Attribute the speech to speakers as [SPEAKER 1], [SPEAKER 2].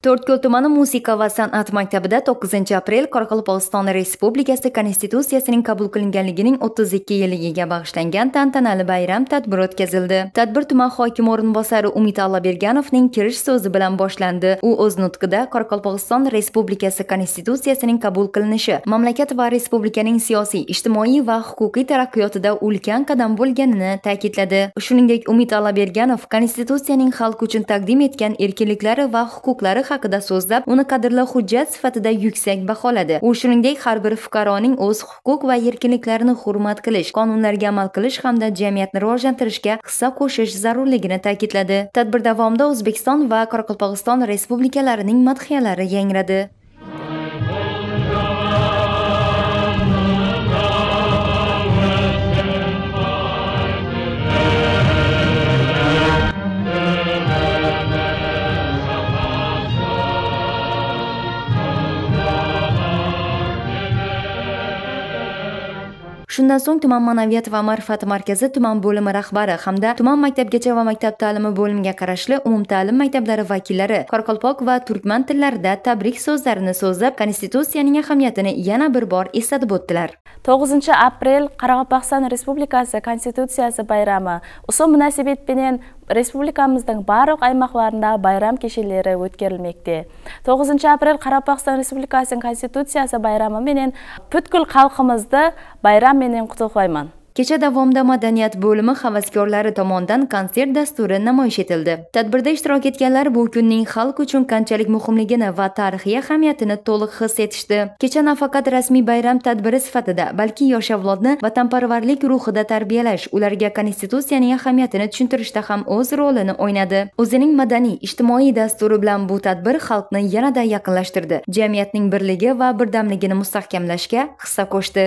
[SPEAKER 1] To'rtko'l tumani musiqa va san'at maktabida 9-aprel Qoraqalpog'iston Respublikasi Konstitutsiyasining qabul qilinganligining 32 yilligiga bag'ishlangan tantanali bayram tadbiri o'tkazildi. Tadbir tuman hokimi o'rinbosari Umid Allaberganovning kirish so'zi bilan boshlandi. U o'z nutqida Qoraqalpog'iston Respublikasi Konstitutsiyasining qabul qilinishi mamlakat va respublikaning siyosiy, ijtimoiy va huquqiy taraqqiyotida ulkan qadam bo'lganini ta'kidladi. Shuningdek, Umid Allaberganov Konstitutsiyaning xalq uchun taqdim etgan erkinliklari va huquqlari haqida so'zlab, uni qadrli hujjat sifatida yuksak baholadi. U shuningdek, har bir fuqaroning o'z huquq va erkinliklarini hurmat qilish, qonunlarga amal qilish hamda jamiyatni rivojlantirishga hissa qo'shish zarurligini ta'kidladi. Tadbir davomida O'zbekiston va Qoraqalpog'iston respublikalarining madhiyalari yangradi. Shundan so'ng tuman ma'naviyat va ma'rifat markazi tuman bo'limi rahbari hamda tuman maktabgacha va maktab ta'limi bo'limiga qarashli umumta'lim maktablari vakillari qoraqalpoq va turkman tillarida tabrik so'zlarini so'zlab, Konstitutsiyaning ahamiyatini yana bir bor eslatib o'tdilar.
[SPEAKER 2] 9-aprel Qoraqalpog'iston Respublikasi Konstitutsiyasi bayrami. Usul munosabat bilan respublikamizning barliq aymoqlarida bayram kechalari o'tkazilmoqda. 9-aprel Qoraqalpog'iston Respublikasining Konstitutsiyasi bayrami bilan butkul xalqimizda bayram bilan qutlaqlayman.
[SPEAKER 1] Kecha davomida madaniyat bo'limi havaskorlari tomonidan konsert dasturi namoyish etildi. Tadbirda ishtirok etganlar bu kunning xalq uchun qanchalik muhimligini va tarixiy ahamiyatini to'liq his etishdi. Kecha nafaqat rasmiy bayram tadbiri sifatida, balki yosh avlodni vatanparvarlik ruhida tarbiyalash, ularga Konstitutsiyaning ahamiyatini tushuntirishda ham o'z rolini o'ynadi. O'zining madaniy, ijtimoiy dasturi bilan bu tadbir xalqni yanada yaqinlashtirdi, jamiyatning birligi va birdamligini mustahkamlashga hissa qo'shdi.